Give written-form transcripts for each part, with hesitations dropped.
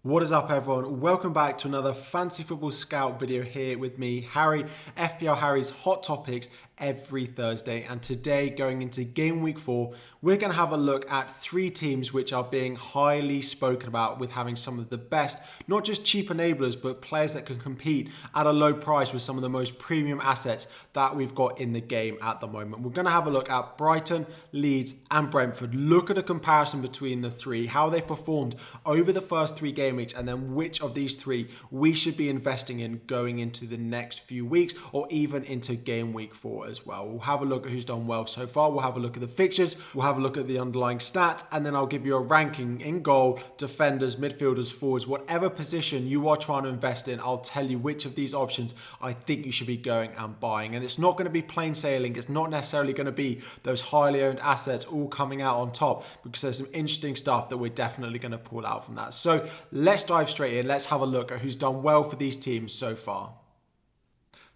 What is up, everyone? Welcome back to another Fantasy Football Scout video here with me, Harry, FPL Harry's Hot Topics every Thursday. And today, going into game week 4, we're going to have a look at 3 teams which are being highly spoken about with having some of the best, not just cheap enablers, but players that can compete at a low price with some of the most premium assets that we've got in the game at the moment. We're going to have a look at Brighton, Leeds and Brentford. Look at a comparison between the 3, how they've performed over the first 3 game weeks, and then which of these 3 we should be investing in going into the next few weeks or even into game week 4 as well. We'll have a look at who's done well so far. We'll have a look at the fixtures. We'll have a look at the underlying stats, and then I'll give you a ranking in goal, defenders, midfielders, forwards, whatever position you are trying to invest in. I'll tell you which of these options I think you should be going and buying. And it's not going to be plain sailing. It's not necessarily going to be those highly owned assets all coming out on top, because there's some interesting stuff that we're definitely going to pull out from that. So let's dive straight in. Let's have a look at who's done well for these teams so far.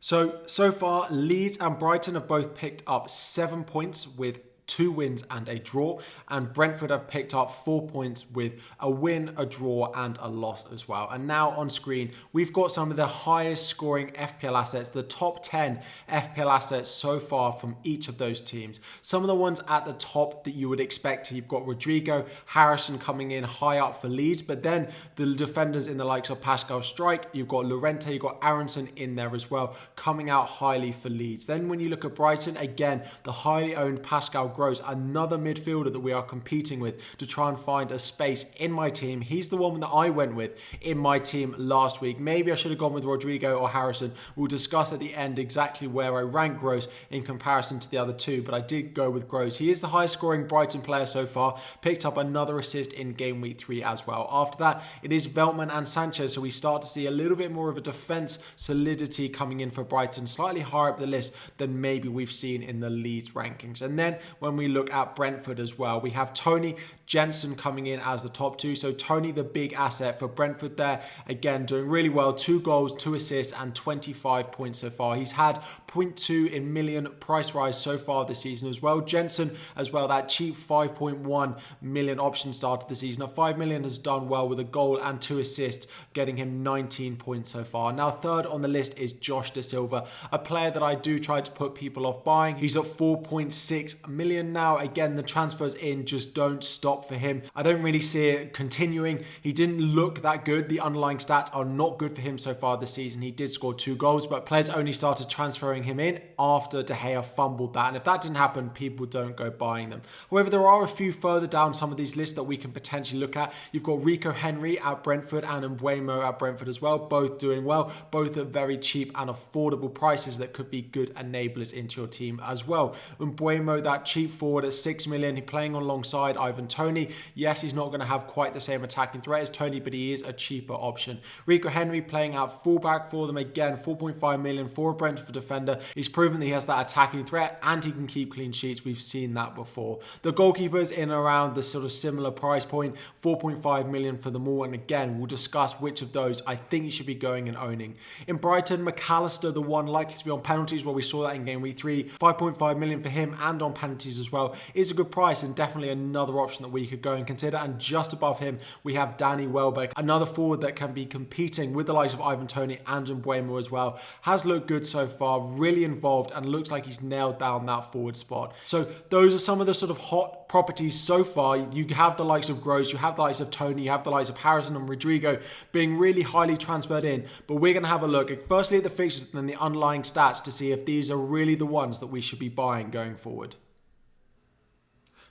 So far, Leeds and Brighton have both picked up 7 points with 2 wins and a draw, and Brentford have picked up 4 points with a win, a draw and a loss as well. And now on screen we've got some of the highest scoring FPL assets, the top 10 FPL assets so far from each of those teams. Some of the ones at the top that you would expect, you've got Rodrigo, Harrison coming in high up for Leeds, but then the defenders in the likes of Pascal Strike, you've got Llorente, you've got Aronson in there as well, coming out highly for Leeds. Then when you look at Brighton, again, the highly owned Pascal Gross, another midfielder that we are competing with to try and find a space in my team. He's the one that I went with in my team last week. Maybe I should have gone with Rodrigo or Harrison. We'll discuss at the end exactly where I rank Gross in comparison to the other 2, but I did go with Gross. He is the highest scoring Brighton player so far, picked up another assist in game week 3 as well. After that, it is Veltman and Sanchez, so we start to see a little bit more of a defence solidity coming in for Brighton, slightly higher up the list than maybe we've seen in the Leeds rankings. And then when we look at Brentford as well, we have Tony Jensen coming in as the top 2. So Tony, the big asset for Brentford there, again doing really well, 2 goals, 2 assists and 25 points so far. He's had 0.2 in million price rise so far this season as well. Jensen as well, that cheap 5.1 million option started the season. At 5 million has done well with a goal and 2 assists, getting him 19 points so far. Now third on the list is Josh Da Silva, a player that I do try to put people off buying. He's at 4.6 million now. Again, the transfers in just don't stop for him. I don't really see it continuing. He didn't look that good. The underlying stats are not good for him so far this season. He did score 2 goals, but players only started transferring him in after De Gea fumbled that. And if that didn't happen, people don't go buying them. However, there are a few further down some of these lists that we can potentially look at. You've got Rico Henry at Brentford and Mbeumo at Brentford as well, both doing well, both at very cheap and affordable prices that could be good enablers into your team as well. Mbeumo, that cheap forward at 6 million, he's playing alongside Ivan Toney. Yes, he's not going to have quite the same attacking threat as Toney, but he is a cheaper option. Rico Henry playing out fullback for them, again 4.5 million for a Brentford defender. He's proven that he has that attacking threat and he can keep clean sheets. We've seen that before. The goalkeepers in around the sort of similar price point, 4.5 million for them all, and again we'll discuss which of those I think you should be going and owning. In Brighton, McAllister, the one likely to be on penalties, well, we saw that in game week 3, 5.5 million for him and on penalties as well, is a good price and definitely another option that we could go and consider. And just above him we have Danny Welbeck, another forward that can be competing with the likes of Ivan Toney and Mbeumo as well. Has looked good so far, really involved, and looks like he's nailed down that forward spot. So those are some of the sort of hot properties so far. You have the likes of Gross, you have the likes of Toney, you have the likes of Harrison and Rodrigo being really highly transferred in, but we're going to have a look at firstly at the fixtures and then the underlying stats to see if these are really the ones that we should be buying going forward.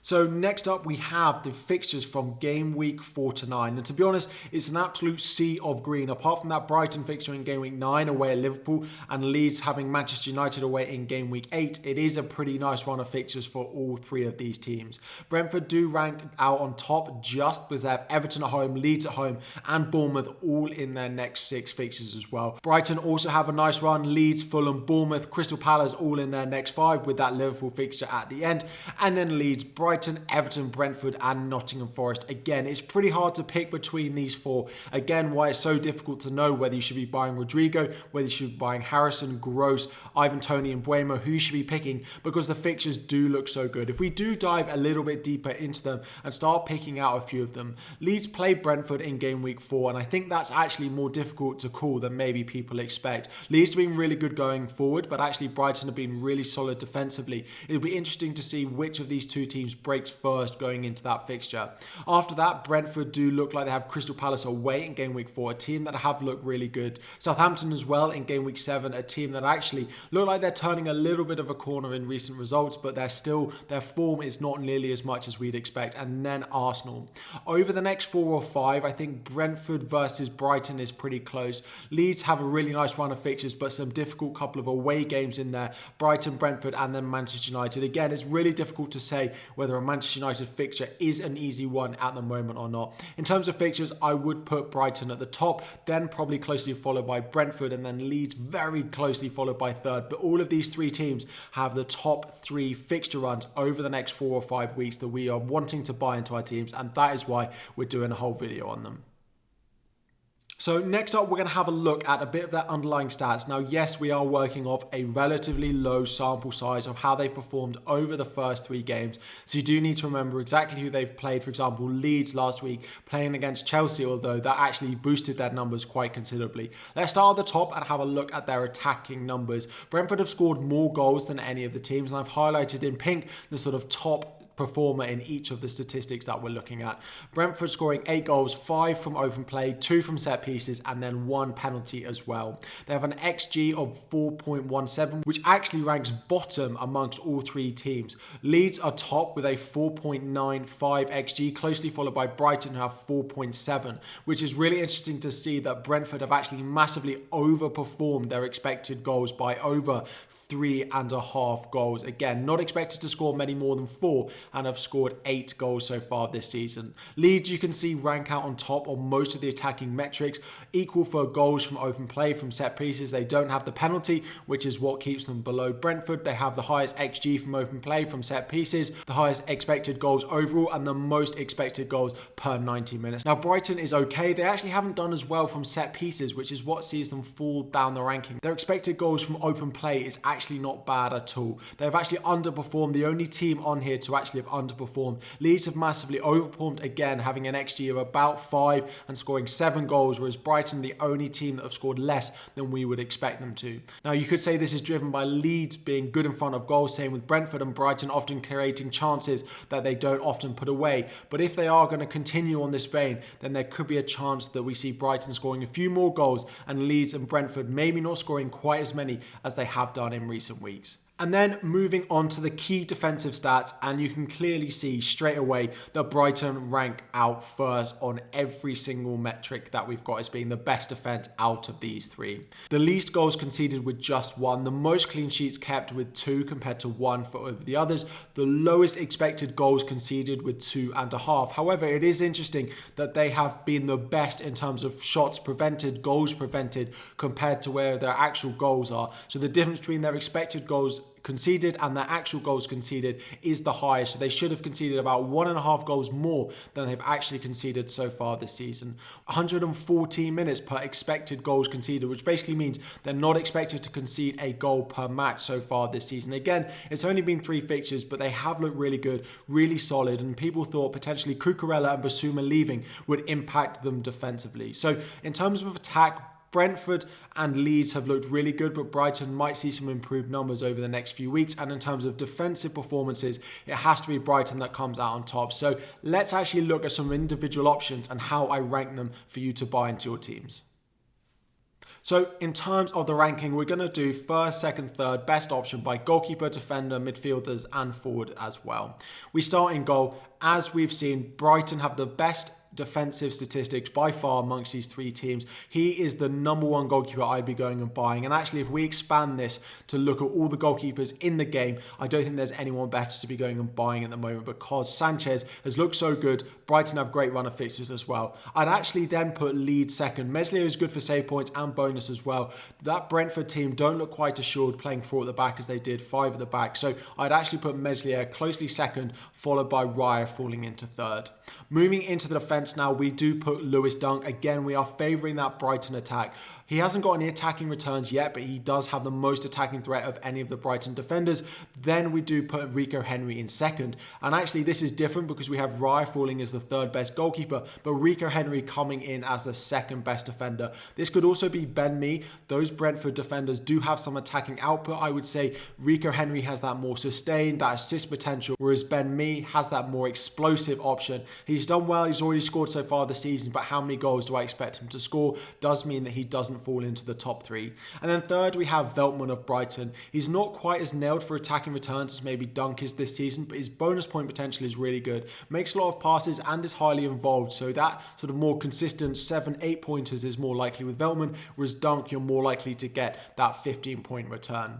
So next up we have the fixtures from game week 4 to 9, and to be honest it's an absolute sea of green. Apart from that Brighton fixture in game week 9 away at Liverpool and Leeds having Manchester United away in game week 8, it is a pretty nice run of fixtures for all 3 of these teams. Brentford do rank out on top just because they have Everton at home, Leeds at home and Bournemouth all in their next 6 fixtures as well. Brighton also have a nice run, Leeds, Fulham, Bournemouth, Crystal Palace all in their next 5 with that Liverpool fixture at the end, and then Leeds, Brighton Brighton, Everton, Brentford and Nottingham Forest. Again, it's pretty hard to pick between these four. Again, why it's so difficult to know whether you should be buying Rodrigo, whether you should be buying Harrison, Gross, Ivan Toney and Buemo, who you should be picking, because the fixtures do look so good. If we do dive a little bit deeper into them and start picking out a few of them, Leeds play Brentford in game week 4, and I think that's actually more difficult to call than maybe people expect. Leeds have been really good going forward, but actually Brighton have been really solid defensively. It'll be interesting to see which of these two teams breaks first going into that fixture. After that, Brentford do look like they have Crystal Palace away in game week 4, a team that have looked really good. Southampton as well in game week 7, a team that actually look like they're turning a little bit of a corner in recent results, but their form is not nearly as much as we'd expect. And then Arsenal. Over the next 4 or 5, I think Brentford versus Brighton is pretty close. Leeds have a really nice run of fixtures, but some difficult couple of away games in there. Brighton, Brentford and then Manchester United. Again, it's really difficult to say whether a Manchester United fixture is an easy one at the moment or not. In terms of fixtures, I would put Brighton at the top, then probably closely followed by Brentford, and then Leeds very closely followed by third. But all of these three teams have the top 3 fixture runs over the next 4 or 5 weeks that we are wanting to buy into our teams, and that is why we're doing a whole video on them. So next up, we're going to have a look at a bit of their underlying stats. Now, yes, we are working off a relatively low sample size of how they've performed over the first 3 games. So you do need to remember exactly who they've played. For example, Leeds last week playing against Chelsea, although that actually boosted their numbers quite considerably. Let's start at the top and have a look at their attacking numbers. Brentford have scored more goals than any of the teams, and I've highlighted in pink the sort of top performer in each of the statistics that we're looking at. Brentford scoring 8 goals, 5 from open play, 2 from set pieces, and then 1 penalty as well. They have an XG of 4.17, which actually ranks bottom amongst all 3 teams. Leeds are top with a 4.95 XG, closely followed by Brighton, who have 4.7, which is really interesting to see that Brentford have actually massively overperformed their expected goals by over 3.5 goals. Again, not expected to score many more than 4, and have scored 8 goals so far this season. Leeds, you can see, rank out on top on most of the attacking metrics, equal for goals from open play, from set pieces. They don't have the penalty, which is what keeps them below Brentford. They have the highest XG from open play, from set pieces, the highest expected goals overall, and the most expected goals per 90 minutes. Now, Brighton is okay. They actually haven't done as well from set pieces, which is what sees them fall down the ranking. Their expected goals from open play is actually not bad at all. They've actually underperformed. The only team on here to actually have underperformed. Leeds have massively overperformed, again having an XG of about 5 and scoring 7 goals, whereas Brighton the only team that have scored less than we would expect them to. Now, you could say this is driven by Leeds being good in front of goals, same with Brentford, and Brighton often creating chances that they don't often put away. But if they are going to continue on this vein, then there could be a chance that we see Brighton scoring a few more goals and Leeds and Brentford maybe not scoring quite as many as they have done in recent weeks. And then moving on to the key defensive stats, and you can clearly see straight away that Brighton rank out first on every single metric that we've got as being the best defence out of these 3. The least goals conceded with just 1, the most clean sheets kept with 2 compared to 1 for over the others, the lowest expected goals conceded with 2.5. However, it is interesting that they have been the best in terms of shots prevented, goals prevented, compared to where their actual goals are. So the difference between their expected goals conceded and their actual goals conceded is the highest. So they should have conceded about 1.5 goals more than they've actually conceded so far this season. 114 minutes per expected goals conceded, which basically means they're not expected to concede a goal per match so far this season. Again, it's only been 3 fixtures, but they have looked really good, really solid, and people thought potentially Cucurella and Basuma leaving would impact them defensively. So in terms of attack, Brentford and Leeds have looked really good, but Brighton might see some improved numbers over the next few weeks. And in terms of defensive performances, it has to be Brighton that comes out on top. So let's actually look at some individual options and how I rank them for you to buy into your teams. So in terms of the ranking, we're going to do first, second, third, best option by goalkeeper, defender, midfielders and forward as well. We start in goal. As we've seen, Brighton have the best defensive statistics by far amongst these three teams. He is the number one goalkeeper I'd be going and buying. And actually, if we expand this to look at all the goalkeepers in the game, I don't think there's anyone better to be going and buying at the moment, because Sanchez has looked so good. Brighton have great run of fixtures as well. I'd actually then put Leeds second. Meslier is good for save points and bonus as well. That Brentford team don't look quite assured playing 4 at the back as they did 5 at the back. So I'd actually put Meslier closely second, followed by Raya falling into third. Moving into the defence now, we do put Lewis Dunk. Again, we are favouring that Brighton attack. He hasn't got any attacking returns yet, but he does have the most attacking threat of any of the Brighton defenders. Then we do put Rico Henry in second. And actually, this is different because we have Raya falling as the third best goalkeeper, but Rico Henry coming in as the second best defender. This could also be Ben Mee. Those Brentford defenders do have some attacking output. I would say Rico Henry has that more sustained, that assist potential, whereas Ben Mee has that more explosive option. He's done well. He's already scored so far this season, but how many goals do I expect him to score? Does mean that he doesn't fall into the top 3. And then third, we have Veltman of Brighton. He's not quite as nailed for attacking returns as maybe Dunk is this season, but his bonus point potential is really good. Makes a lot of passes and is highly involved. So that sort of more consistent 7-8 pointers is more likely with Veltman, whereas Dunk, you're more likely to get that 15-point return.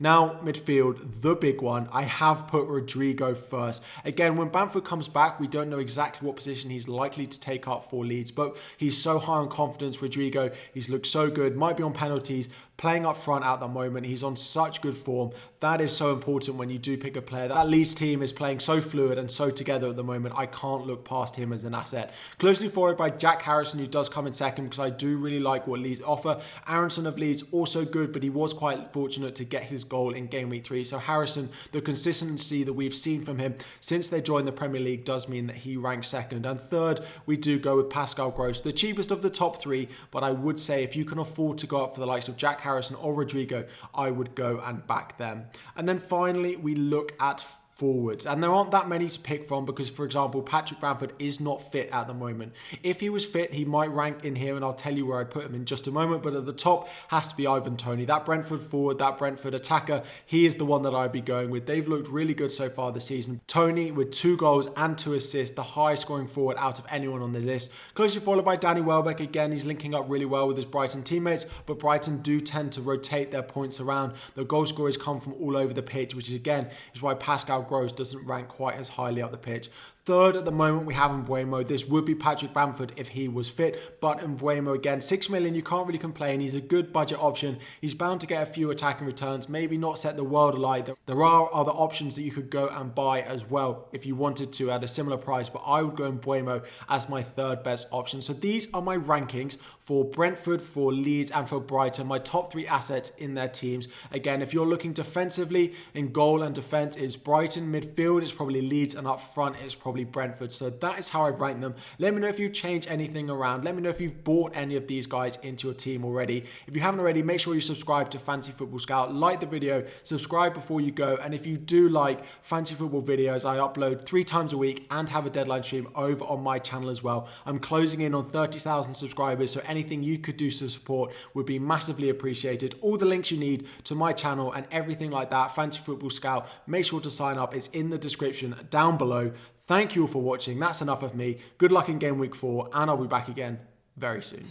Now, midfield, the big one. I have put Rodrigo first. Again, when Bamford comes back, we don't know exactly what position he's likely to take up for Leeds, but he's so high on confidence, Rodrigo. He's looked so good, might be on penalties, playing up front at the moment. He's on such good form. That is so important when you do pick a player. That Leeds team is playing so fluid and so together at the moment. I can't look past him as an asset. Closely followed by Jack Harrison, who does come in second because I do really like what Leeds offer. Aronson of Leeds, also good, but he was quite fortunate to get his goal in game week 3. So Harrison, the consistency that we've seen from him since they joined the Premier League does mean that he ranks second. And third, we do go with Pascal Gross, the cheapest of the top 3, but I would say if you can afford to go up for the likes of Jack Harrison or Rodrigo, I would go and back them. And then finally, we look at forwards, and there aren't that many to pick from because, for example, Patrick Bamford is not fit at the moment. If he was fit, he might rank in here, and I'll tell you where I'd put him in just a moment, but at the top has to be Ivan Toney. That Brentford forward, that Brentford attacker, he is the one that I'd be going with. They've looked really good so far this season. Toney with 2 goals and 2 assists, the highest scoring forward out of anyone on the list. Closely followed by Danny Welbeck. Again, he's linking up really well with his Brighton teammates, but Brighton do tend to rotate their points around. The goal scorers come from all over the pitch, which is again is why Pascal Gross doesn't rank quite as highly up the pitch. Third at the moment, we have Mbeumo. This would be Patrick Bamford if he was fit, but Mbeumo again, 6 million, you can't really complain. He's a good budget option. He's bound to get a few attacking returns, maybe not set the world alight. There are other options that you could go and buy as well if you wanted to at a similar price, but I would go Mbeumo as my third best option. So these are my rankings for Brentford, for Leeds, and for Brighton, my top 3 assets in their teams. Again, if you're looking defensively, in goal and defense, it's Brighton. Midfield, it's probably Leeds, and up front, it's probably Brentford. So that is how I've ranked them. Let me know if you change anything around. Let me know if you've bought any of these guys into your team already. If you haven't already, make sure you subscribe to Fantasy Football Scout. Like the video, subscribe before you go. And if you do like fantasy football videos, I upload 3 times a week and have a deadline stream over on my channel as well. I'm closing in on 30,000 subscribers, so anything you could do to support would be massively appreciated. All the links you need to my channel and everything like that, Fantasy Football Scout, make sure to sign up. It's in the description down below. Thank you all for watching. That's enough of me. Good luck in game week 4, and I'll be back again very soon.